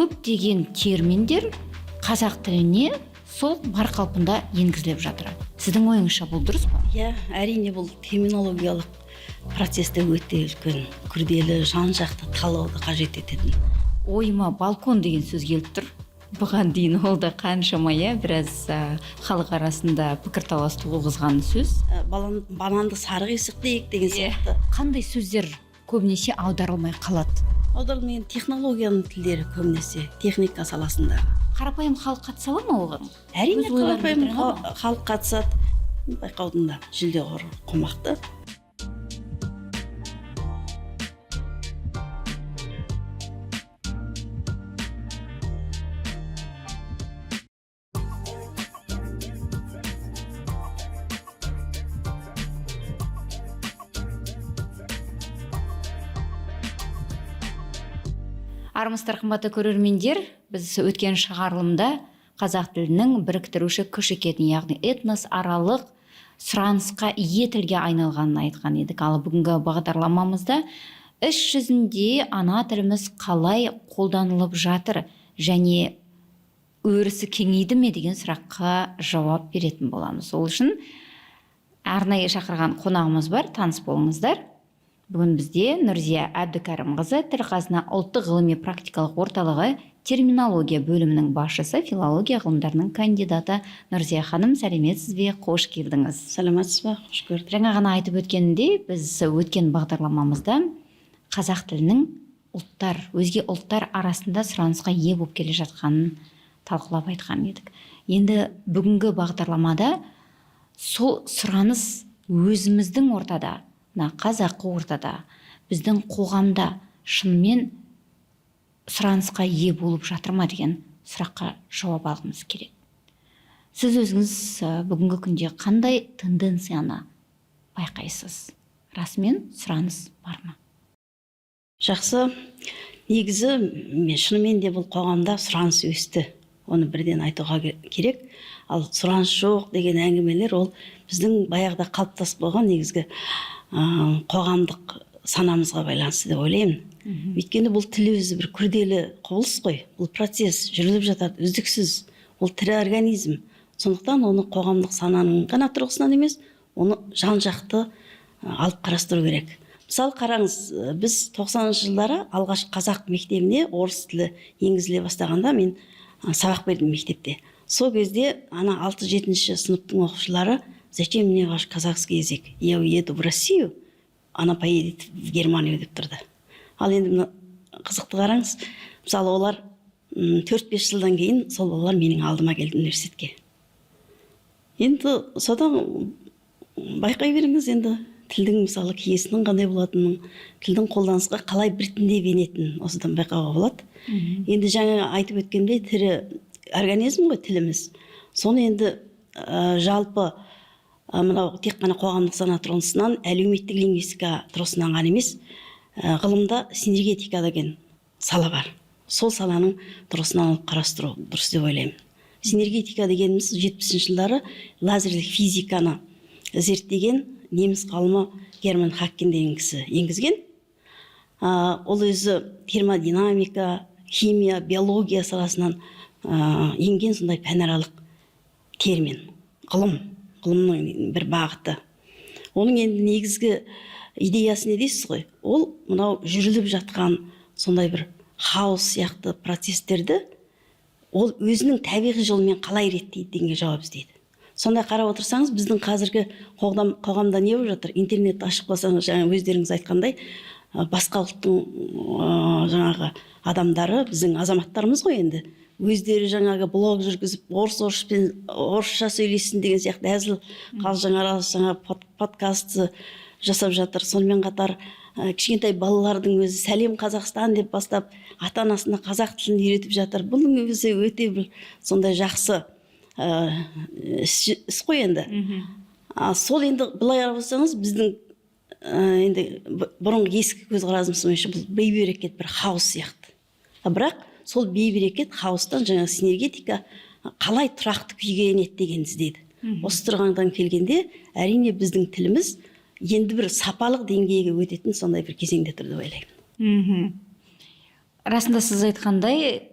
көптеген терминдер қазақ тіліне сол бар қалпында енгізіліп жатыр. Сіздің ойыңызша бұл дұрыс па? Иә, әрине бұл терминологиялық процесте өте үлкен, күрделі, жан-жақты талдауды қажет ететін. Ойыма балкон деген сөз келіп тұр. Бұған дейін ол да қаншама біраз халық арасында пікірталас туғызған сөз. Бананды сары қисық дейік деген сияқты. Қандай сөздер көбінесе аударылмай қалады? Аударылмаған технологияның тілдері көбінесе техника саласында. Қарапайым халық қатыса ала ма оған? Әрине Өз ойларын қарапайым білдіре ала ма? халық қатысады. Байқаудың да жүлде қоры қомақты. Армысыздар қымбатты көрермендер, біз өткен шығарылымда қазақ тілінің біріктіруші күш екенін, яғни этнос аралық сұранысқа ие тілге айналғанын айтқан едік. Ал бүгінгі бағдарламамызда іс жүзінде ана тіліміз қалай қолданылып жатыр және өрісі кеңейді ме деген сұраққа жауап беретін боламыз. Ол үшін арнайы шақырған қонағымыз бар, таныс болыңыздар. Бүгін бізде Нұрзия Әбдікәрімқызы, Тіл қазына ұлттық ғылыми практикалық орталығы терминология бөлімінің басшысы, филология ғылымдарының кандидаты Нұрзия ханым, сәлеметсіз бе? Қош келдіңіз. Саламатсыз ба? Қош көрдік. Жаңа ғана айтып өткенде, біз өткен бағдарламамызда қазақ тілінің өзге ұлттар арасында сұранысқа ие болып келе жатқанын талқылап айтқан едік. Енді бүгінгі бағдарламада сол сұраныс өзіміздің ортада, қазақы ортада, біздің қоғамда шынымен сұранысқа ие болып жатыр ма деген сұраққа жауап алғымыз керек. Сіз өзіңіз бүгінгі күнде қандай тенденцияны байқайсыз? Расымен сұраныс бар ма? Жақсы. Негізі шынымен де бұл қоғамда сұраныс өсті. Оны бірден айтуға керек. Ал сұраныс жоқ деген әңгімелер ол біздің баяғыда қалыптасып болған негізгі қоғамдық санамызға байланысты деп ойлаймын. Өйткені бұл тіл өзі бір күрделі құбылыс қой. Бұл процесс жүріліп жатады үздіксіз. Ол тірі организм. Сондықтан оны қоғамдық сананың ғана тұрғысынан емес, оны жан-жақты алып қарастыру керек. Мысалы қараңыз, біз 90-шы жылдары алғаш қазақ мектебіне орыс тілі енгізіле бастағанда мен сабақ бердім мектепте. Сол кезде 6-7 сыныптың оқушылары «Зачем мне ваш казахский язык? Я уеду в Россию, она поедет в Германию» деп тұрды. Ал енді қызықты қараңыз, мысалы олар 4-5 жылдан кейін сол балалар менің алдыма келді университетке. Енді содан байқай беріңіз, енді тілдің мысалы киесінің қандай болатынын, тілдің қолданысқа қалай біртіндеп енетінін осыдан байқауға болады. Енді жаңа айтып өткендей, тірі организм ғой тіліміз. Соны енді жалпы мынау тек қана қоғамдық сана тұрғысынан, әлеуметтік лингвистика тұрғысынан ғана емес, ғылымда синергетика деген сала бар. Сол саланың тұрғысынан алып қарастыру дұрыс деп ойлаймын. Синергетика дегеніміз 70-ші жылдары лазерлік физиканы зерттеген неміс ғалымы Герман Хаккен деген кісі енгізген. Ол өзі термодинамика, химия, биология саласынан енген сондай пәнаралық термин, ғылымның бір бағыты. Оның енді негізгі идеясы не дейсіз ғой? Ол мынау жүріліп жатқан сондай бір хаос сияқты процестерді ол өзінің табиғи жолмен қалай реттейді дегенге жауап іздейді. Сонда қарап отырсаңыз, біздің қазіргі қоғамда не болып жатыр? Интернет ашып қалсаңыз, жаңа өздеріңіз айтқандай, басқа ұлттың жаңағы адамдары, біздің азаматтарымыз ғой енді, өздері жаңағы блог жүргізіп, орысша сөйлесін деген сияқты әзіл жаңа подкасты жасап жатыр. Сонымен қатар кішкентай балалардың өзі сәлем Қазақстан деп бастап, ата-анасына қазақ тілін үйретіп жатыр. Бұның өзі өте бір сондай жақсы іс қой енді. Сол енді былай қарап отырсаңыз, біздің енді бұрынғы ескі көзқарасымыз бойынша бұл бейберекет бір хаос сияқты. Бірақ сол бейберекет хаостан жаңа синергетика қалай тұрақты күйге енеді деген іздейді. Осы тұрғандан келгенде әрине біздің тіліміз енді бір сапалық деңгейге өтетін сондай бір кезеңде тұр деп ойлаймын. Расында сіз айтқандай,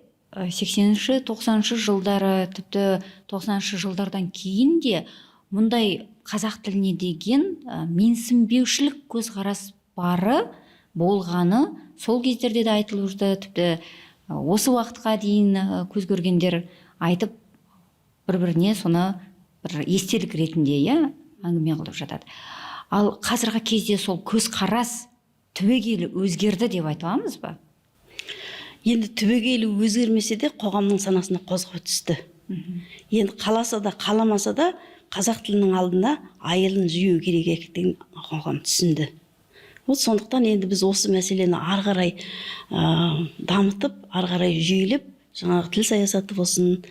80-ші 90-шы жылдары тіпті 90-шы жылдардан кейін де мұндай қазақ тіліне деген менсінбеушілік көзқарас бары болғаны сол кездерде де айтылып жүрді. Тіпті осы уақытқа дейін көз көргендер айтып бір-біріне соны бір естелік ретінде әңгіме қылып жатады. Ал қазіргі кезде сол көзқарас түбегейлі өзгерді деп айта аламыз ба? Енді түбегейлі өзгермесе де қоғамның санасына қозғау түсті. Енді қаласа да қаламаса да қазақ тілінің алдында айылын жию керек екендігін қоғам түсінді. Сондықтан енді біз осы мәселені ары қарай дамытып, ары қарай жүйелеп, жаңағы тіл саясаты болсын,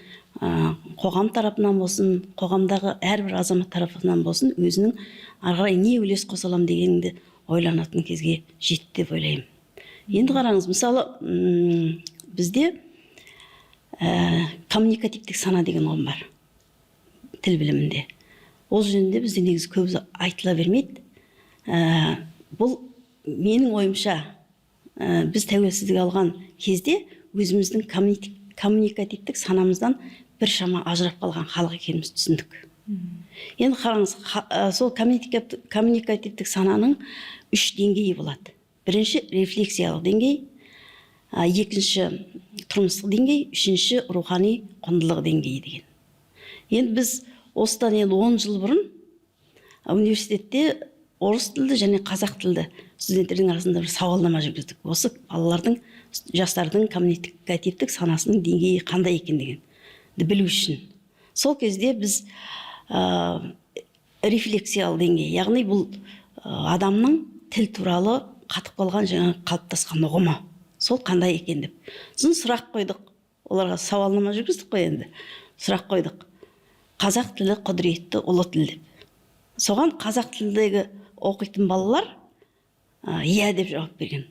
қоғам тарапынан болсын, қоғамдағы әрбір азамат тарапынан болсын, өзінің ары қарай не үлес қоса аламын дегенді ойланатын кезге жетті деп ойлаймын. Енді қараңыз, мысалы, бізде коммуникативтік сана деген ұғым бар тіл білімінде. Ол жөнінде бізде негізі көп айтыла бермейді. Бұл менің ойымша біз тәуелсіздік алған кезде өзіміздің коммуникативтік санамыздан біршама ажырап қалған халық екенімізді түсіндік. Енді қараңыз, сол коммуникативтік сананың 3 деңгейі болады. Бірінші рефлексиялық деңгей, екінші тұрмыстық деңгей, үшінші рухани құндылық деңгейі деген. Енді біз осыдан 10 жыл бұрын университетте орыс тілді және қазақ тілді студенттердің арасында бір сауалнама жүргіздік. Осы балалардың, жастардың коммуникативтік санасының деңгейі қандай екендігін білу үшін. Сол кезде біз рефлексиялық деңгей, яғни бұл адамның тіл туралы қатып қалған жаңа қалыптасқан ұғымы, сол қандай екен деп. Сосын сұрақ қойдық, оларға сауалнама жүргіздік қой енді. Сұрақ қойдық. Қазақ тілі құдіретті ұлы тіл деп. Соған қазақ тілдегі оқитын балалар иә деп жауап берген.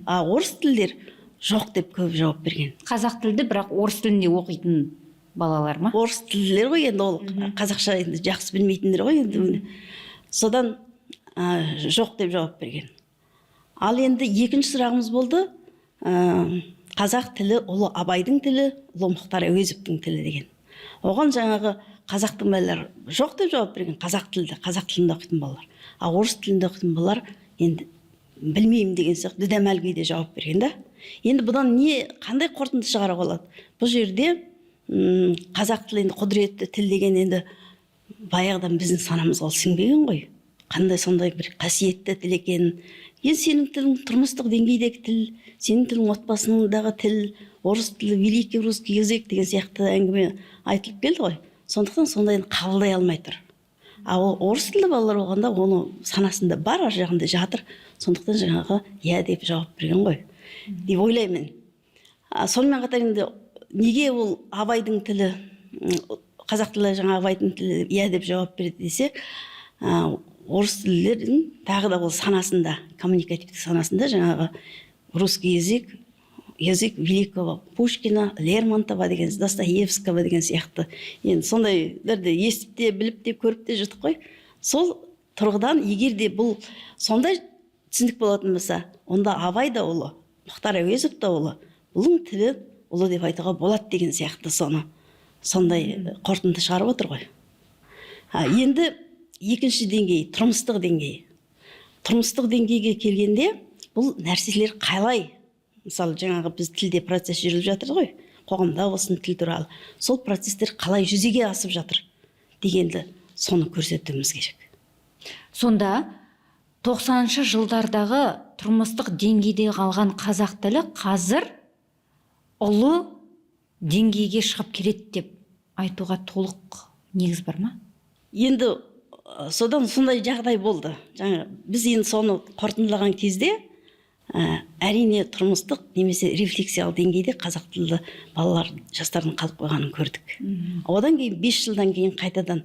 Орыс тілдер жоқ деп көп жауап берген. Қазақ тілді, бірақ орыс тілінде оқитын балалар ма? Орыс тілдер ғой енді, ол қазақша енді жақсы білмейтіндер ғой енді. Содан жоқ деп жауап берген. Ал енді екінші сұрағымыз болды, қазақ тілі ұлы Абайдың тілі, ұлы Мұхтар Әуезовтің тілі деген. Оған жаңағы қазақтың балалары жоқ деп жауап берген, қазақ тілінде оқитын балалар. А орыс тілінде оқитын балалар енді білмеймін деген сияқты дүдәмәл күйде жауап берген да. Енді бұдан қандай қорытынды шығара болады? Бұл жерде қазақ тілі енді құдіретті тіл деген енді баяғыдан біздің санамызға сіңбеген ғой. Қандай сондай бір қасиетті тіл екен. Енді сенің тілің тұрмыстық деңгейдегі тіл, сенің тілің отбасындағы тіл, орыс тілі, великий русский язык деген сияқты әңгіме айтылып келді ғой. Сондықтан сондайын қабылдай алмай тұр. Ал орыс тілді балалар болғанда оны санасында бар, ар жағында жатыр. Сондықтан жаңағы иә деп жауап берген ғой деп ойлаймын. Сонымен қатар енді неге ол Абайдың тілі, қазақ тілі жаңа Абайдың тілі иә деп жауап берді десе, орыс тілдердің тағы да ол санасында, коммуникативтік санасында жаңағы русский язык великого Пушкина, Лермонтова деген, Достоевского деген сияқты. Енді сондайларды естіп те, біліп те, көріп те жүрдік қой. Сол тұрғыдан егер де бұл сондай түсіндік болатын болса, онда Абай да ұлы, Мұхтар Әуезов та ұлы, бұның тілі ұлы деп айтуға болады деген сияқты соны сондай қорытынды шығарып отыр ғой. Енді екінші деңгей, тұрмыстық деңгей. Тұрмыстық деңгейге келгенде бұл нәрселер қалай? Мысалы, жаңағы біз тілде процесс жүріліп жатыр ғой, қоғамда болсын тіл туралы. Сол процесстер қалай жүзеге асып жатыр дегенді соны көрсетуіміз керек. Сонда 90-шы жылдардағы тұрмыстық деңгейде қалған қазақ тілі қазір ұлы деңгейге шығып келеді деп айтуға толық негіз бар ма? Енді содан сондай жағдай болды. Біз енді соны қорытындылаған кезде әрине тұрмыстық немесе рефлексиялық деңгейде қазақ тілді балалар, жастардың қалып қойғанын көрдік. Одан кейін 5 жылдан кейін қайтадан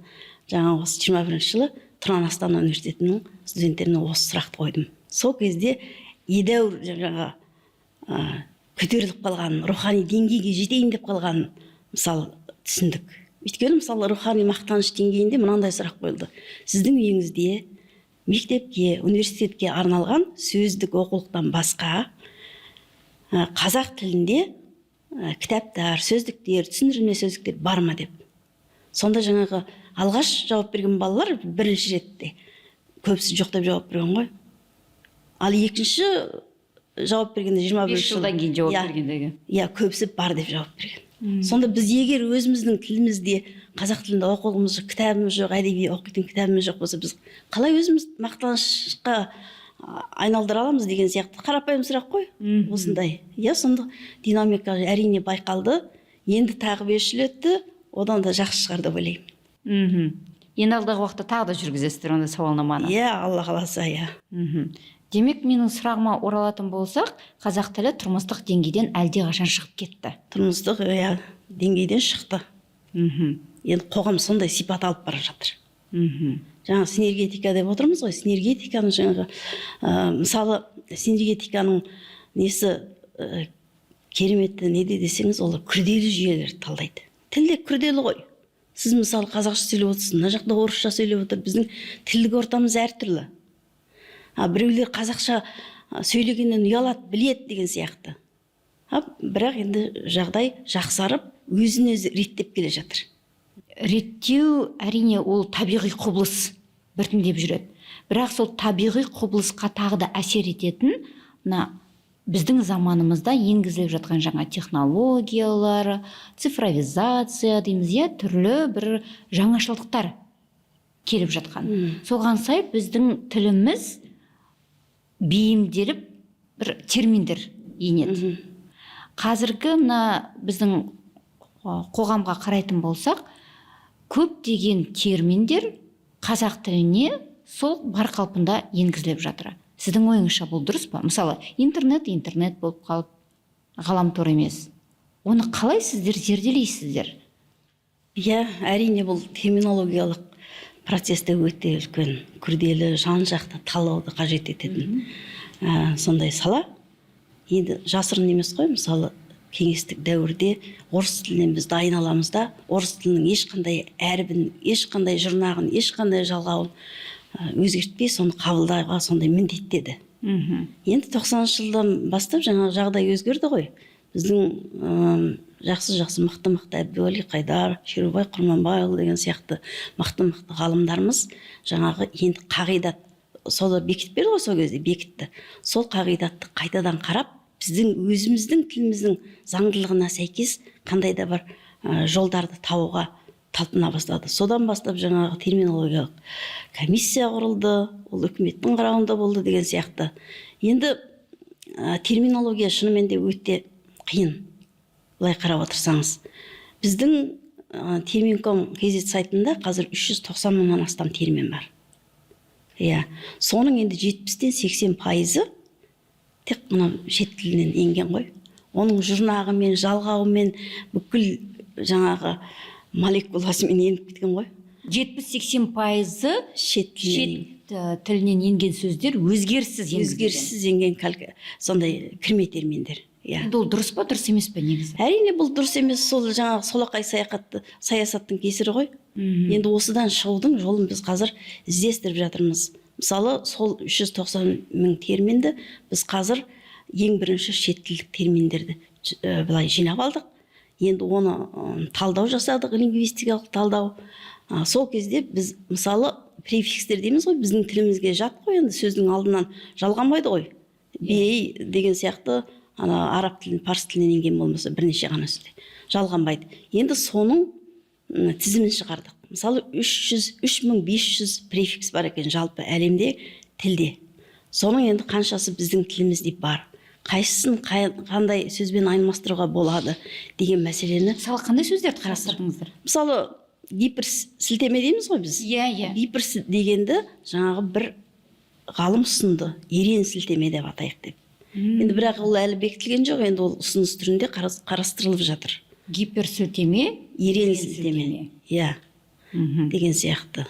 жаңа осы 21-ші жылы Тұран Астана университетінің студенттеріне осы сұрақты қойдым. Сол кезде едәуір жаңағы көтеріліп қалған, рухани деңгейге жетейін деп қалған мысалы түсіндік. Өйткені мысалы рухани мақтаныш деңгейінде мынандай сұрақ қойылды. Сіздің үйіңізде мектепке, университетке арналған сөздік оқулықтан басқа қазақ тілінде кітаптар, сөздіктер, түсіндірме сөздіктер бар ма деп. Сонда жаңағы алғаш жауап берген балалар бірінші ретте көбісі жоқ деп жауап берген ғой. Ал екінші жауап бергенде 21 жылдан кейін жауап бергендегі. Иә, көбісі бар деп жауап берген. Сонда біз егер өзіміздің тілімізде қазақ тілінде оқулығымыз жоқ, кітабымыз жоқ, әдеби оқитын кітабымыз жоқ болса, біз қалай өзіміз мақтанышқа айналдыра аламыз деген сияқты қарапайым сұрақ қой. Осындай. Иә, сонда динамика әрине байқалды. Енді тағы 5 жыл өтті, одан да жақсы шығар деп ойлаймын. Енді алдағы уақытта тағы да жүргізесіздер онда сауалнаманы. Иә, Алла қаласа, иә. Демек, менің сұрағыма оралатын болсақ, қазақ тілі тұрмыстық деңгейден әлдеқашан шығып кетті. Тұрмыстық деңгейден шықты. Енді қоғам сондай сипат алып бара жатыр. Жаңа синергетика деп отырмыз ғой. Синергетиканың жаңағы мысалы синергетиканың несі кереметті неде десеңіз, ол күрделі жүйелерді талдайды. Тілде күрделі ғой. Сіз мысалы қазақша сөйлеп отырсыз, мына жақта орысша сөйлеп отыр. Біздің тілдік ортамыз әртүрлі. Біреулер қазақша сөйлегеннен ұялады, біледі деген сияқты. Бірақ енді жағдай жақсарып, өзін өзі реттеп келе жатыр. Реттеу әрине ол табиғи құбылыс, біртіндеп жүреді. Бірақ сол табиғи құбылысқа тағы да әсер ететін біздің заманымызда енгізіліп жатқан жаңа технологиялар, цифровизация дейміз, түрлі бір жаңашылдықтар келіп жатқан. Соған сай біздің тіліміз бейімделіп бір терминдер енеді. Қазіргі біздің қоғамға қарайтын болсақ, көптеген терминдер қазақ тіліне сол бар қалпында енгізіліп жатыр. Сіздің ойыңызша бұл дұрыс па? Мысалы, интернет болып қалып, ғаламтор емес. Оны қалай сіздер зерделейсіздер? Иә, әрине бұл терминологиялық процесте өте үлкен, күрделі, жан-жақты талдауды қажет ететін сондай сала. Енді жасырын емес қой, мысалы кеңестік дәуірде орыс тілінен біз дайын аламыз да, орыс тілінің ешқандай әрбін, ешқандай жұрнағын, ешқандай жалғауын өзгертпей соны қабылдауға сондай міндеттеді. Енді 90-шы жылдан бастап жаңа жағдай өзгерді ғой. Біздің жақсы мықты Әбдуәли Қайдар, Шерубай Құрманбайұлы деген сияқты мықты ғалымдарымыз жаңағы енді қағидат соны бекітіп берді ғой, сол кезде бекітті. Сол қағидатты қайтадан қарап, біздің өзіміздің тіліміздің заңдылығына сәйкес қандай да бір жолдарды табуға талпына бастады. Содан бастап жаңағы терминологиялық комиссия құрылды, ол үкіметтің қарауында болды деген сияқты. Енді терминология шынымен де өте қиын. Былай қарап отырсаңыз, біздің терминком кезет сайтында қазір 390 мыңнан астам термин бар. Иә, соның енді 70-тен 80% тек мына шет тілінен енген ғой. Оның жұрнағымен, жалғауымен, бүкіл жаңағы молекуласымен еніп кеткен ғой. 70-80% шет тілінен енген сөздер өзгеріссіз енген сондай кірме терминдер. Ол дұрыс па, дұрыс емес пе негізі? Әрине бұл дұрыс емес, сол жаңағы солақай саясаттың кесірі ғой. Енді осыдан шығудың жолын біз қазір іздестіріп жатырмыз. Мысалы, сол 390 мың терминді біз қазір ең бірінші шет тілдік терминдерді былай жинап алдық. Енді оны талдау жасадық, лингвистикалық талдау. Сол кезде біз мысалы префикстер дейміз ғой, біздің тілімізге жат қой, енді сөздің алдынан жалғанбайды ғой. Бей деген сияқты араб тілін, парсы тілінен енген болмаса бірнеше ғана сөзде жалғанбайды. Енді соның тізімін шығардық. Мысалы 3500 префикс бар екен жалпы әлемде тілде. Соның енді қаншасы біздің тілімізде бар. Қайсысын қандай сөзбен айырмастыруға болады деген мәселені. Мысалы, қандай сөздерді қарастырдыңыздар? Мысалы, гиперсілтеме дейміз ғой біз. Иә. Гиперс дегенді жаңағы бір ғалым ұсынды, ерен сілтеме деп атайық деп. Енді бірақ ол әлі бекітілген жоқ, енді ол ұсыныс түрінде қарастырылып жатыр. Гиперсілтеме, ерен сілтеме. Иә. Деген сияқты.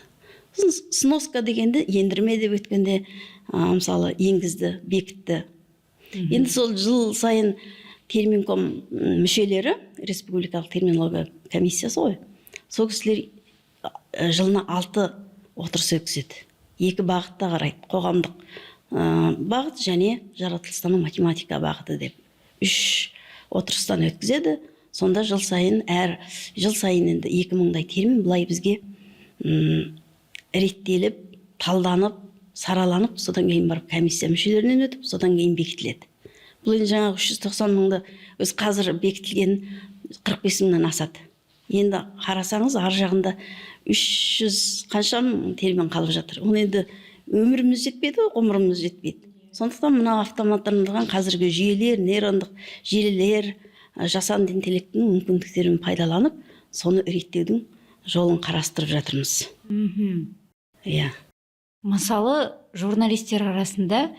Сноска дегенді ендірме деп өткенде мысалы енгізді, бекітті. Енді сол жыл сайын терминком мүшелері, республикалық терминология комиссиясы ғой. Сол кісілер жылына 6 отырыс өткізеді. 2 бағытта қарайды. Қоғамдық бағыт және жаратылыстану математика бағыты деп. 3 отырыстан өткізеді. Сонда жыл сайын енді 2000-дай термин былай бізге реттеліп, талданып, сараланып, содан кейін барып комиссия мүшелерінен өтіп, содан кейін бекітіледі. Бұл енді жаңағы 390 мыңды өз қазір бекітілген 45 мыңнан асады. Енді қарасаңыз, ар жағында 300 қанша термин қалып жатыр. Оны енді өміріміз жетпейді, ғұмырымыз жетпейді. Сондықтан мына автоматтандырылған қазіргі жүйелер, нейрондық желілер, жасанды интеллекттің мүмкіндіктерін пайдаланып, соны реттеудің жолын қарастырып жатырмыз. Иә. Мысалы, журналистер арасында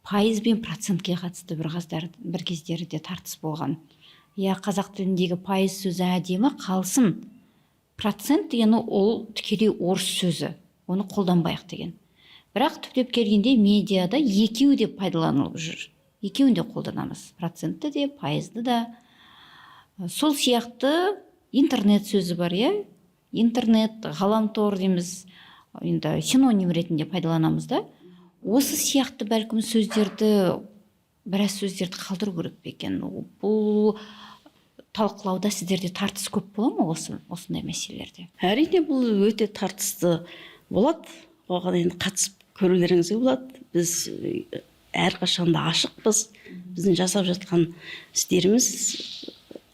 пайыз бен процентке қатысты бір кездерде тартыс болған. Қазақ тіліндегі пайыз сөзі әдемі қалсын. Процент деген ол тікелей орыс сөзі. Оны қолданбайық деген. Бірақ түптеп келгенде медиада екеуі де пайдаланылып жүр. Екеуін де қолданамыз. Процентті де, пайызды да. Сол сияқты интернет сөзі бар, интернет, ғаламтор дейміз, енді синоним ретінде пайдаланамыз да. Осы сияқты бәлкім біраз сөздерді қалдыру керек пе екен. Бұл талқылауда сіздерде тартыс көп бола ма осындай мәселелерде? Әрине, бұл өте тартысты болады. Оған енді қатысып көрулеріңізге болады. Біз әрқашанда ашықпыз. Біздің жасап жатқан істеріміз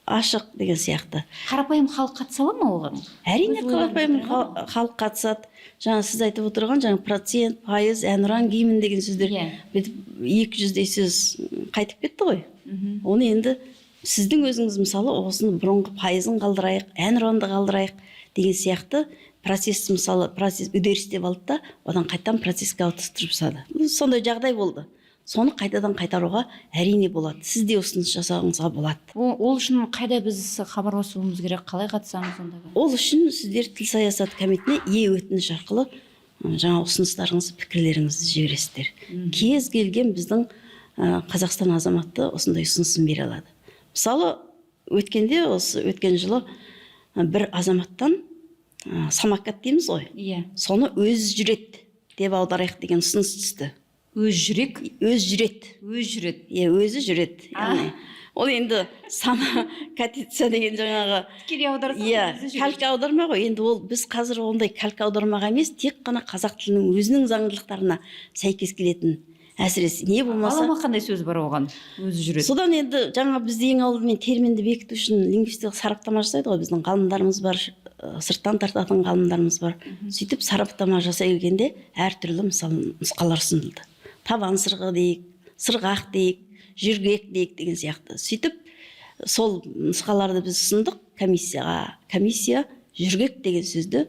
ашық деген сияқты. Қарапайым халық қатыса ала ма оған? Әрине, қарапайым халық қатысады. Жаңа сіз айтып отырған процент, пайыз, әнұран, гимн деген сөздер 200-дей сөз қайтып кетті ғой. Оны енді сіздің өзіңіз мысалы осыны бұрынғы пайызын қалдырайық, әнұранды қалдырайық деген сияқты процесс үдеріс деп алды да, одан қайтадан процесске ауыстырып тастады. Сондай жағдай болды. Соны қайтадан қайтаруға әрине болады. Сіз де ұсыныс жасауыңызға болады. Ол үшін қайда біз хабарласуымыз керек, қалай қатысамыз онда? Ол үшін сіздер тіл саясаты комитетіне өтініш арқылы жаңа ұсыныстарыңызды, пікірлеріңізді жібересіздер. Кез келген біздің Қазақстан азаматы осындай ұсынысын бере алады. Мысалы, өткен жылы бір азаматтан самокат дейміз ғой. Соны өз жүрет деп аударайық деген ұсыныс түсті. Өз жүрек? Өз жүрет. Өзі жүрет. Ол енді самокатица деген жаңағы тікелей аударса, калька аударма ғой. Енді ол біз қазір ондай калька аудармаға емес, тек қана қазақ тілінің өзінің заңдылықтарына сәйкес келетін. Әсіресе не болмаса. Алама қандай сөз бар оған? Өзі жүрет. Содан енді жаңа бізде ең алдымен терминді бекіту үшін лингвистикалық сараптама жасайды ғой. Біздің ғалымдарымыз бар, сырттан тартатын ғалымдарымыз бар. Сөйтіп сараптама жасай келгенде әртүрлі нұсқалар ұсынылды. Табан сырғы дейік, сырғақ дейік, жүргек дейік деген сияқты. Сөйтіп сол нұсқаларды біз ұсындық комиссияға. Комиссия жүргек деген сөзді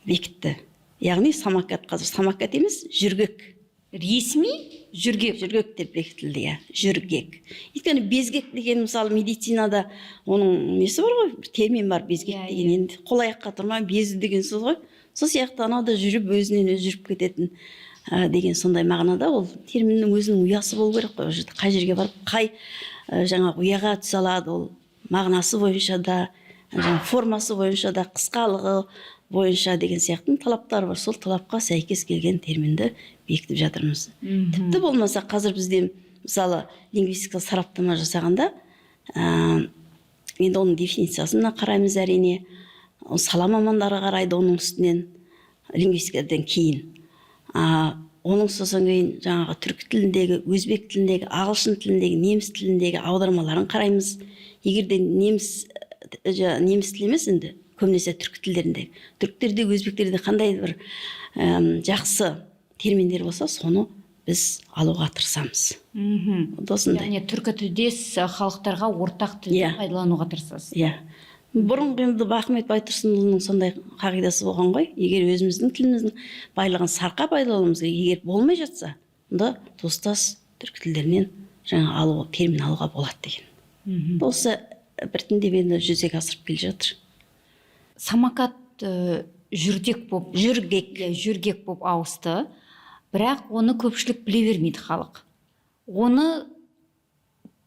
бекітті. Яғни самокат, қазір самокат емес, жүргек. Ресми жүргек. Жүргек деп бекітілді, жүргек. Өйткені безгек деген мысалы медицинада оның несі бар ғой, термин бар, безгек деген. Енді қол аяққа тұрмай безі деген сөз ғой. Сол сияқты анада жүріп өзінен өзі жүріп кететін деген сондай мағынада ол терминнің өзінің ұясы болу керек қой. Қай жерге барып, қай жаңағы ұяға түсе алады, ол мағынасы бойынша да, формасы бойынша да, қысқалығы бойынша деген сияқты талаптар бар. Сол талапқа сәйкес келген терминді бекітіп жатырмыз. Тіпті болмаса қазір бізде мысалы лингвистикалық сараптама жасағанда енді оның дефинициясына қараймыз әрине. Сала мамандары қарайды оның үстінен, лингвистикадан кейін. Оның сосын кейін жаңағы түркі тіліндегі, өзбек тіліндегі, ағылшын тіліндегі, неміс тіліндегі аудармаларын қараймыз. Егерде неміс тілі емес, енді көбінесе түркі тілдеріндегі, түріктерде, өзбектерде қандай бір жақсы терминдер болса, соны біз алуға тырысамыз. Яғни түркі тілдес халықтарға ортақ тілді пайдалануға тырысасыз. Бұрынғы енді Бақымет Байтұрсынұлының сондай қағидасы болған ғой. Егер өзіміздің тіліміздің байлығын сарқа пайдалануымыз керек, егер болмай жатса, онда достас түркі тілдерінен жаңа термин алуға болады деген. Осы біртіндеп енді жүзеге асырып келе жатыр. Самокат жүргек боп ауысты, бірақ оны көпшілік біле бермейді халық. Оны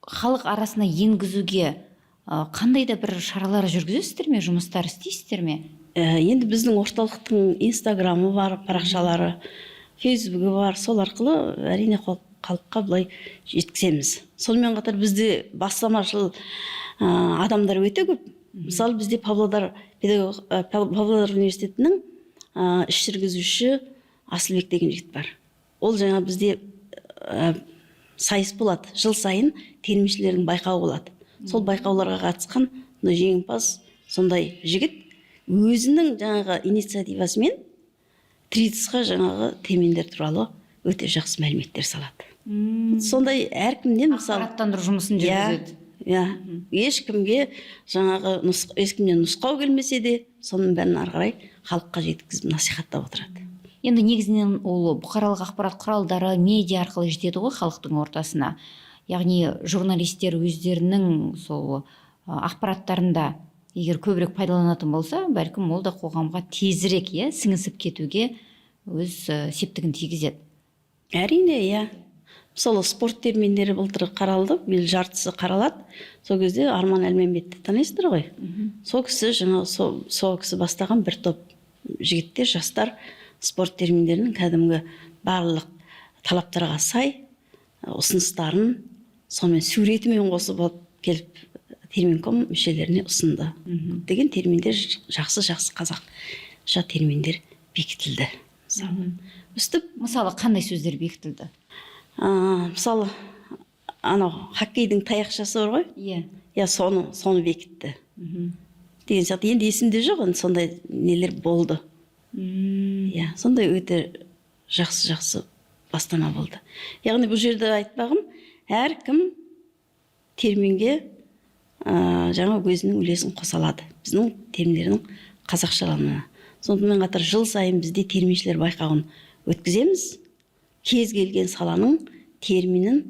халық арасына енгізуге қандай да бір шаралар жүргізесіздер ме, жұмыстар істейсіздер ме? Енді біздің орталықтың инстаграмы бар, парақшалары, фейсбугі бар. Сол арқылы әрине халыққа былай жеткіземіз. Сонымен қатар бізде бастамашыл адамдар өте көп. Мысалы бізде Павлодар университетінің іс жүргізуші Асылбек деген жігіт бар. Ол жаңа бізде сайыс болады, жыл сайын термешілердің байқауы болады. Сол байқауларға қатысқан жеңімпаз сондай жігіт өзінің жаңағы инициативасымен трицқа жаңағы терминдер туралы өте жақсы мәліметтер салады. Сондай әркімнен мысалы ақпараттандыру жұмысын жүргізеді. Ешкімге жаңағы ешкімнен нұсқау келмесе де соның бәрін ары қарай халыққа жеткізіп насихаттап отырады. Енді негізінен ол бұқаралық ақпарат құралдары, медиа арқылы жетеді ғой халықтың ортасына. Яғни журналистер өздерінің сол ақпараттарында егер көбірек пайдаланатын болса, бәлкім ол да қоғамға тезірек сіңісіп кетуге өз септігін тигізеді. Әрине, мысалы спорт терминдері былтыр қаралды, биыл жартысы қаралады. Сол кезде Арман Әлменбетті танисыздар ғой. Сол кісі сол кісі бастаған бір топ жігіттер, жастар спорт терминдерінің кәдімгі барлық талаптарға сай ұсыныстарын сонымен суретімен қосып алып келіп терминком мүшелеріне ұсынды. Деген терминдер жақсы қазақша терминдер бекітілді. Мысалы қандай сөздер бекітілді? Мысалы анау хоккейдің таяқшасы бар ғой? Соны бекітті. Деген сияқты енді есімде жоқ, сондай нелер болды. Сондай өте жақсы бастама болды. Яғни бұл жерде айтпағым, әркім терминге жаңа өзінің үлесін қоса алады. Біздің терминдердің қазақшалануына. Сонымен қатар жыл сайын бізде терминшілер байқауын өткіземіз. Кез келген саланың терминін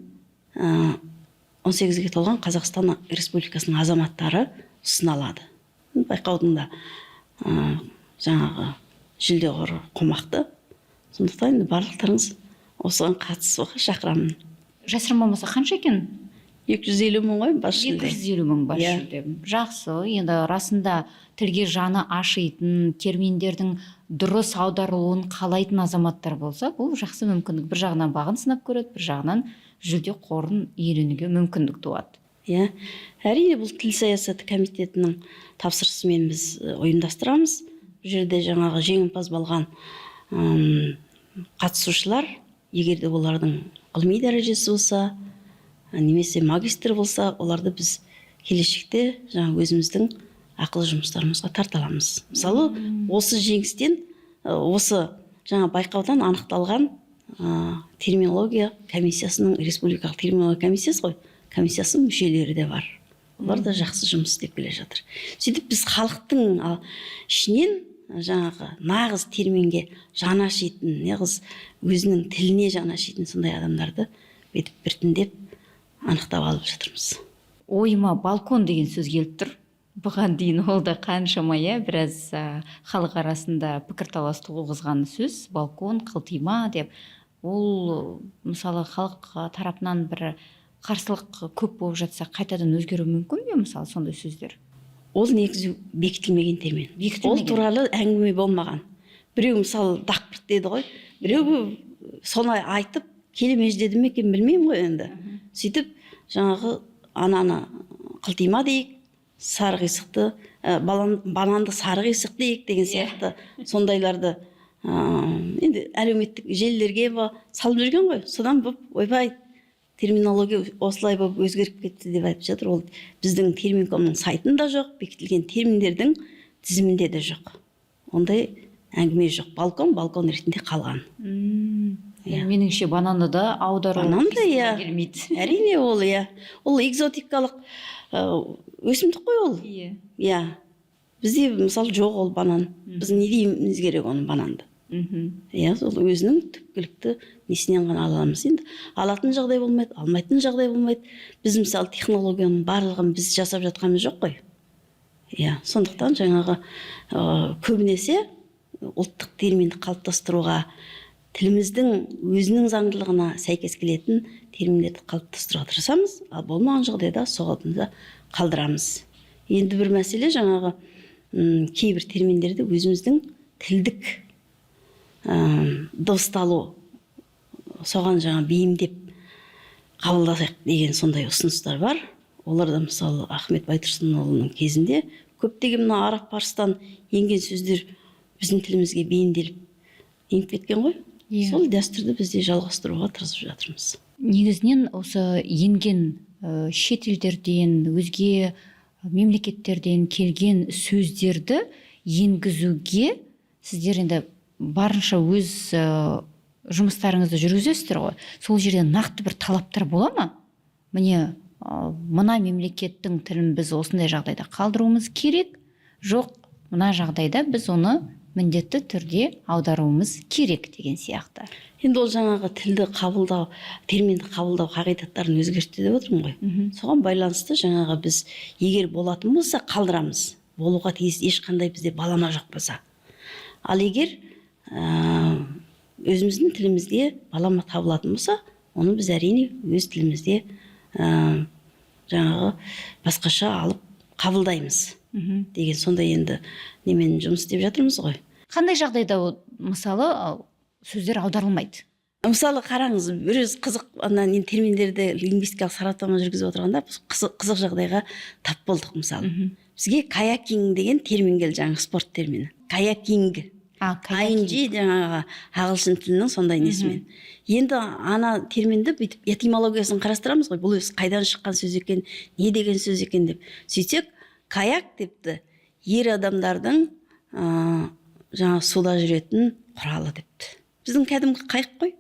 18-ге толған Қазақстан Республикасының азаматтары ұсына алады. Байқаудың да жаңағы жүлдеғор қомақты. Сондықтан барлықтарыңыз осыған қатысуға шақырамын. Жасырмамаса қанша екен? 250 мың ғой бас жүлде. 250 мың бас жүлде. Жақсы, енді расында тілге жаны ашитын, терминдердің дұрыс аударылуын қалайтын азаматтар болса, бұл жақсы мүмкіндік. Бір жағынан бағын сынап көреді, бір жағынан жүлде қорын иеленуге мүмкіндік туады. Әрине бұл тіл саясаты комитетінің тапсырысымен біз ұйымдастырамыз. Бұл жерде жаңағы жеңімпаз болған қатысушылар, егерде олардың ғылыми дәрежесі болса, немесе магистр болса, оларды біз келешекте жаңа өзіміздің ақылы жұмыстарымызға тарталамыз. Мысалы, осы жеңістен, осы жаңа байқаудан анықталған терминология комиссиясының, республикалық терминология комиссиясы ғой, комиссиясының мүшелері де бар. Олар да жақсы жұмыс істеп келе жатыр. Сөйтіп біз халықтың ішінен жаңағы нағыз терминге жаны ашитын, нағыз өзінің тіліне жаны ашитын сондай адамдарды біртіндеп анықтап алып жатырмыз. Ойыма балкон деген сөз келіп тұр. Бұған дейін ол да қаншама біраз халық арасында пікірталас туғызған сөз, балкон, қылтима деп. Ол мысалы халық тарапынан бір қарсылық көп болып жатса, қайтадан өзгеруі мүмкін бе, мысалы сондай сөздер? Ол негізі бекітілмеген термин. Ол туралы әңгіме болмаған. Біреу мысалы дақпырт деді ғой, біреу соны айтып келемеш деді ме екен білмеймін ғой енді. Сөйтіп жаңағы ананы қылтима дейік, сары қисықты, бананды сары қисық дейік деген сияқты сондайларды енді әлеуметтік желілерге салып жүрген ғой. Содан бұл ойбай терминология осылай болып өзгеріп кетті деп айтып жатыр. Ол біздің терминкомның сайтында жоқ, бекітілген терминдердің тізімінде де жоқ. Ондай әңгіме жоқ. Балкон ретінде қалған. Меніңше бананды да аудару келмейді. Әрине ол ол экзотикалық өсімдік қой ол. Бізде мысалы жоқ ол банан. Біз не дейміз керек оны бананды? Сол өзінің түпкілікті несінен ғана аламыз. Енді алатын жағдай болмайды, алмайтын жағдай болмайды. Біз мысалы технологияның барлығын біз жасап жатқанымыз жоқ қой. Сондықтан жаңағы көбінесе ұлттық терминді қалыптастыруға, тіліміздің өзінің заңдылығына сәйкес келетін терминдерді қалыптастыруға тырысамыз, ал болмаған жағдайда соғатында қалдырамыз. Енді бір мәселе жаңағы кейбір терминдерді өзіміздің тілдік дыбысталу соған жаңа бейімдеп қабылдасақ деген сондай ұсыныстар бар. Оларда мысалы Ахмет Байтұрсынұлының кезінде көптеген мына араб парыстан енген сөздер біздің тілімізге бейімделіп еніп кеткен ғой. Сол дәстүрді бізде жалғастыруға тырысып жатырмыз. Негізінен осы енген шет елдерден, өзге мемлекеттерден келген сөздерді енгізуге сіздер енді барынша өз жұмыстарыңызды жүргізесіздер ғой. Сол жерде нақты бір талаптар бола ма? Міне, мына мемлекеттің тілін біз осындай жағдайда қалдыруымыз керек, жоқ, мына жағдайда біз оны міндетті түрде аударуымыз керек деген сияқты. Енді ол жаңағы тілді қабылдау, терминді қабылдау қағидаттарын өзгертті деп отырмын ғой. Соған байланысты жаңағы біз егер болатын болса қалдырамыз. Болуға тиіс ешқандай бізде балама жоқ болса. Ал егер өзіміздің тілімізде балама табылатын болса, оны біз әрине өз тілімізде жаңағы басқаша алып қабылдаймыз деген сондай енді немен жұмыс істеп жатырмыз ғой. Қандай жағдайда мысалы сөздер аударылмайды? Мысалы қараңыз, бір қызық терминдерді лингвистикалық сараптама жүргізіп отырғанда қызық жағдайға тап болдық. Мысалы бізге каякинг деген термин келді, жаңағы спорт термині. Каякинг. ING жаңағы ағылшын тілінің сондай несімен. Енді ана терминді бүйтіп этимологиясын қарастырамыз ғой, бұл қайдан шыққан сөз екен, не деген сөз екен деп. Сөйтсек, каяк депті ер адамдардың жаңа суда жүретін құралы депті. Біздің кәдімгі қайық қой.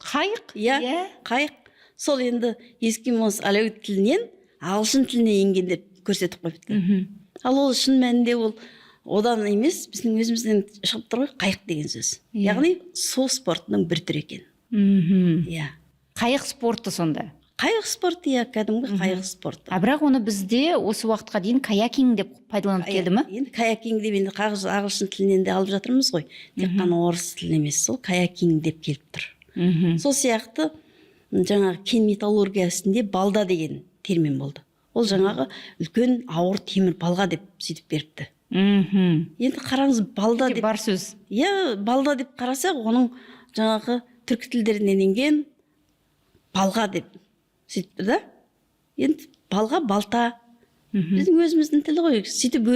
Қайық? Иә, қайық. Сол енді эскимос алеут тілінен ағылшын тіліне енген деп көрсетіп қойыпты. Ал ол шын мәнінде ол одан емес, біздің өзімізден шығып тұр ғой, қайық деген сөз. Яғни су спортының бір түрі екен. Иә. Қайық спорты сонда. Қайық спорты, иә, кәдімгі қайық спорты. Бірақ оны бізде осы уақытқа дейін каякинг деп пайдаланып келді ме? Енді каякинг деп енді ағылшын тілінен де алып жатырмыз ғой. Тек қана орыс тілін емес, сол каякинг деп келіп тұр. Сол сияқты жаңағы кен металлургия ісінде балда деген термин болды. Ол жаңағы үлкен ауыр темір балға деп сөйтіп беріпті. Енді қараңыз, балда деп бар сөз. Иә, балда деп қарасақ, оның жаңағы түркі тілдерінен енген балға деп сөйтіпті да. Енді балға балта. Біздің өзіміздің тілі ғой. Сөйтіп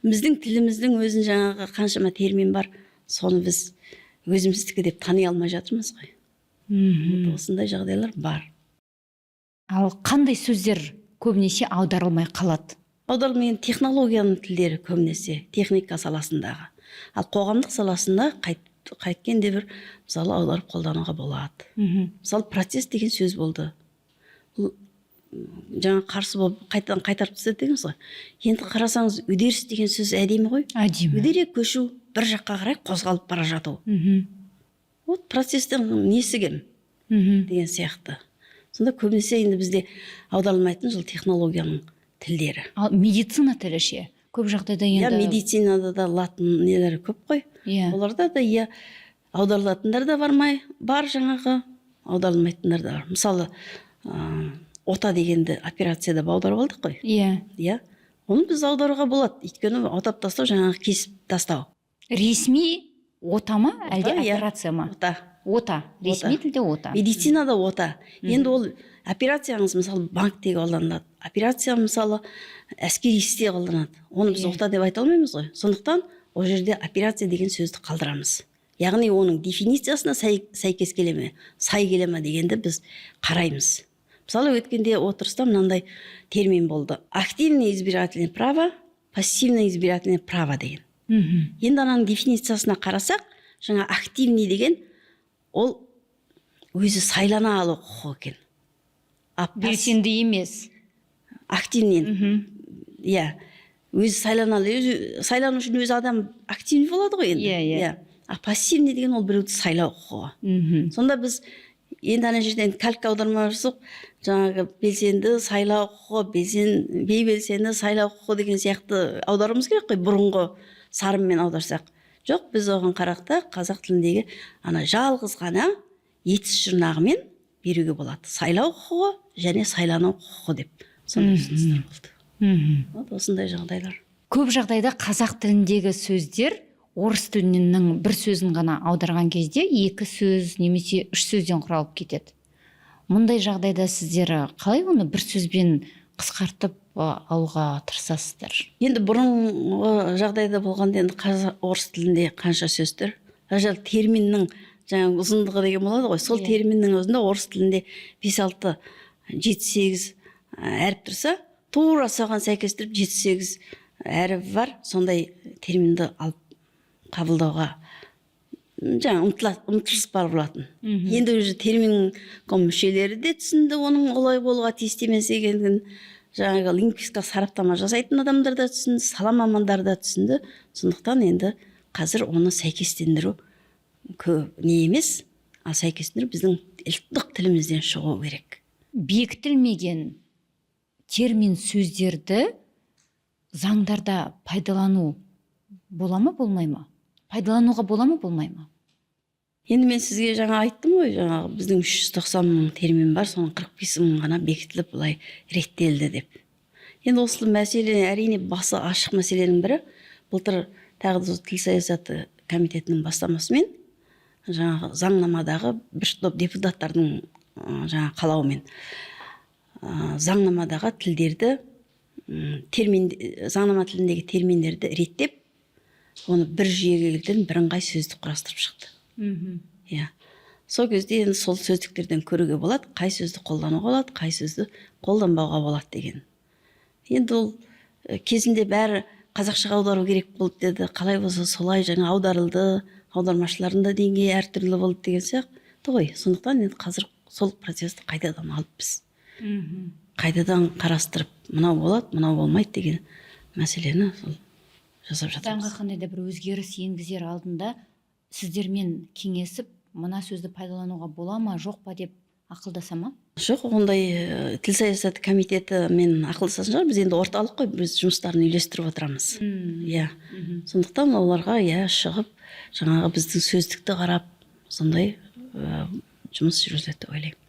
біздің тіліміздің өзін жаңағы қаншама термин бар, соны біз өзіміздікі деп тани алмай жатырмыз ғой. Осындай жағдайлар бар. Ал қандай сөздер көбінесе аударылмай қалады? Аударылмай технологияның тілдері көбінесе, техника саласындағы. Ал қоғамдық саласында қайткенде бір мысалы аударып қолдануға болады. Мысалы процесс деген сөз болды. Жаңа қарсы болып қайтадан қайтарып тастады дегенсіз ғой. Енді қарасаңыз, үдеріс деген сөз әдемі ғой. Әдемі. Үдере көшу, бір жаққа қарай қозғалып бара жату. Вот процесстің несі кем деген сияқты. Сонда көбінесе енді бізде аударылмайтын жыл технологияның тілдері. Ал медицина тілі ше? Көп жағдайда енді... Медицинада да латын нелері көп қой. Оларда да аударылатындар да бар жаңағы, аударылмайтындар да бар. Мысалы, ота дегенді операцияда аударып алдық қой. Иә. Оны біз аударуға болады. Өйткені отап тастау жаңағы кесіп тастау. Ресми ота ма, әлде операция ма? Ота. Ресми тілде ота. Медицинада ота. Енді ол операцияңыз мысалы банктегі қолданылады. Операция мысалы әскери істе қолданады. Оны біз ота деп айта алмаймыз ғой. Сондықтан ол жерде операция деген сөзді қалдырамыз. Яғни оның дефинициясына сәйкес келе ме, сай келе ме дегенді біз қараймыз. Мысалы өткенде отырыста мынандай термин болды. Активное избирательное право, пассивное избирательное право деген. Енді ананың дефинициясына қарасақ, жаңа активный деген ол өзі сайлана алу құқығы екен. Белсенді емес. Активнен. Иә. Өзі сайлану үшін өзі адам активный болады ғой енді. Иә. А пассивный деген ол біреуді сайлау құқығы. Сонда біз енді ана жерден калька аударма жасап, жаңағы белсенді сайлау құқығы, бейбелсенді сайлау құқығы деген сияқты аударуымыз керек қой, бұрынғы сарыммен аударсақ. Жоқ, біз оған қарақта қазақ тіліндегі ана жалғыз ғана етіс жұрнағымен беруге болады. Сайлау құқығы және сайлану құқығы деп. Сондай ұсыныстар болды. Осындай жағдайлар. Көп жағдайда қазақ тіліндегі сөздер орыс тілінің бір сөзін ғана аударған кезде екі сөз немесе үш сөзден құралып кетеді. мұндай жағдайда сіздер қалай оны бір сөзбен қысқартып алуға тырысасыздар? Енді бұрынғы жағдайда болғанда енді орыс тілінде қанша сөз тұр? Ажал терминнің жаңағы ұзындығы деген болады ғой. Сол терминнің өзінде орыс тілінде 5-6, 7-8 әріп тұрса, тура соған сәйкестіріп 7-8 әріп бар. Сондай терминді алып қабылдауға жаңа ұмтылыс бар болатын. Енді уже терминком мүшелері де түсінді, оның олай болуға тиісті емес екенін. Жаңағы лингвистикалық сараптама жасайтын адамдар да түсінді, сала мамандары да түсінді. Сондықтан енді қазір оны сәйкестендіру не емес, а сәйкестендіру біздің ұлттық тілімізден шығу керек. Бекітілмеген термин сөздерді заңдарда пайдалану бола ма, болмай ма? Пайдалануға бола ма, болмай ма? Енді мен сізге жаңа айттым ғой, жаңағы біздің 390 мың термин бар, соның 45 мың ғана бекітіліп бұлай реттелді деп. Енді осы мәселе әрине басы ашық мәселенің бірі. Былтыр тағы да тіл саясаты комитетінің бастамасымен жаңағы заңнамадағы бір топ депутаттардың жаңа қалауымен заңнамадағы тілдерді заңнама тіліндегі терминдерді реттеп, оны бір жүйеге келтіріп бірыңғай сөздік құрастырып шықты. Иә. Сол кезде енді сол сөздіктерден көруге болады, қай сөзді қолдануға болады, қай сөзді қолданбауға болады деген. Енді ол кезінде бәрі қазақшаға аудару керек болды деді, қалай болса солай жаңа аударылды, аудармашылардың да деңгейі әртүрлі болды деген сияқты ғой. Сондықтан енді қазір сол процесті қайтадан алып біз қайтадан қарастырып, мынау болады, мынау болмайды деген мәселені жасап жатырмыз. Заңға қандай да бір өзгеріс енгізер алдында сіздермен кеңесіп, мына сөзді пайдалануға бола ма, жоқ па деп ақылдаса ма? Жоқ, ондай тіл саясаты комитеті мен ақылдасатын шығар. Біз енді орталық қой, біз жұмыстарын үйлестіріп отырамыз. Иә. Сондықтан оларға шығып, жаңағы біздің сөздікті қарап, сондай жұмыс жүргізеді деп ойлаймын.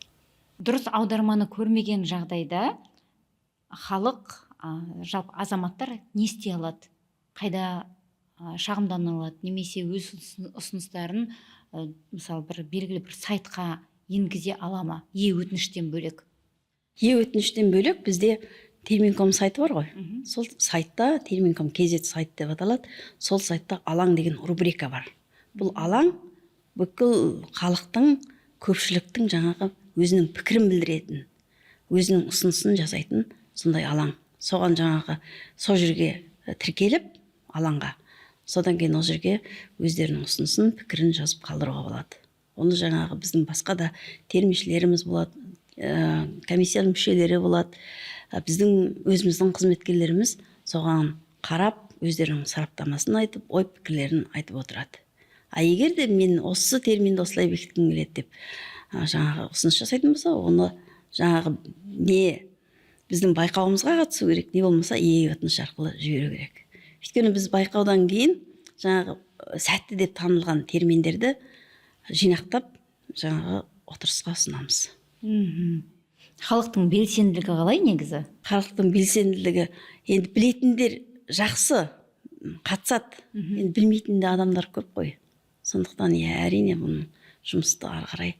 Дұрыс аударманы көрмеген жағдайда халық, жалпы азаматтар не істей алады? Қайда шағымдана алады, немесе өз ұсыныстарын мысалы бір белгілі бір сайтқа енгізе ала ма? Өтініштен бөлек. Өтініштен бөлек бізде терминком сайты бар ғой. Сол сайтта терминком KZ сайт деп аталады. Сол сайтта алаң деген рубрика бар. Бұл алаң бүкіл халықтың, көпшіліктің жаңағы өзінің пікірін білдіретін, өзінің ұсынысын жасайтын сондай алаң. Соған жаңағы сол жерге тіркеліп алаңға, содан кейін ол жерге өздерінің ұсынысын, пікірін жазып қалдыруға болады. Оны жаңағы біздің басқа да термешілеріміз болады, комиссияның мүшелері болады, біздің өзіміздің қызметкерлеріміз соған қарап, өздерінің сараптамасын айтып, ой пікірлерін айтып отырады. Егер де мен осы терминді осылай бекіткім келеді деп жаңағы ұсыныс жасайтын болса, оны жаңағы не біздің байқауымызға қатысу керек, не болмаса өтініш арқылы жіберу керек. Өйткені біз байқаудан кейін жаңағы сәтті деп танылған терминдерді жинақтап жаңағы отырысқа ұсынамыз. Халықтың белсенділігі қалай негізі? Халықтың белсенділігі енді білетіндер жақсы қатысады. Енді білмейтін де адамдар көп қой. Сондықтан әрине бұның жұмысты ары қарай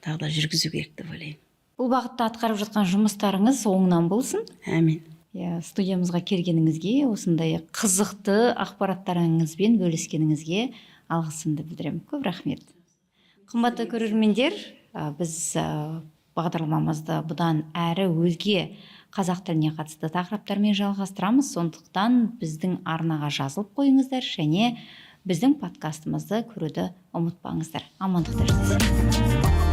тағы да жүргізу керек деп ойлаймын. Бұл бағытта атқарып жатқан жұмыстарыңыз оңынан болсын. Әмин. Студиямызға келгеніңізге, осындай қызықты ақпараттарыңызбен бөліскеніңізге алғысымды білдіремін. Көп рахмет. Қымбатты көрермендер, біз бағдарламамызды бұдан әрі өзге қазақ тіліне қатысты тақырыптармен жалғастырамыз. Сондықтан біздің арнаға жазылып қойыңыздар және біздің подкастымызды көруді ұмытпаңыздар. Амандықта жүздесейік.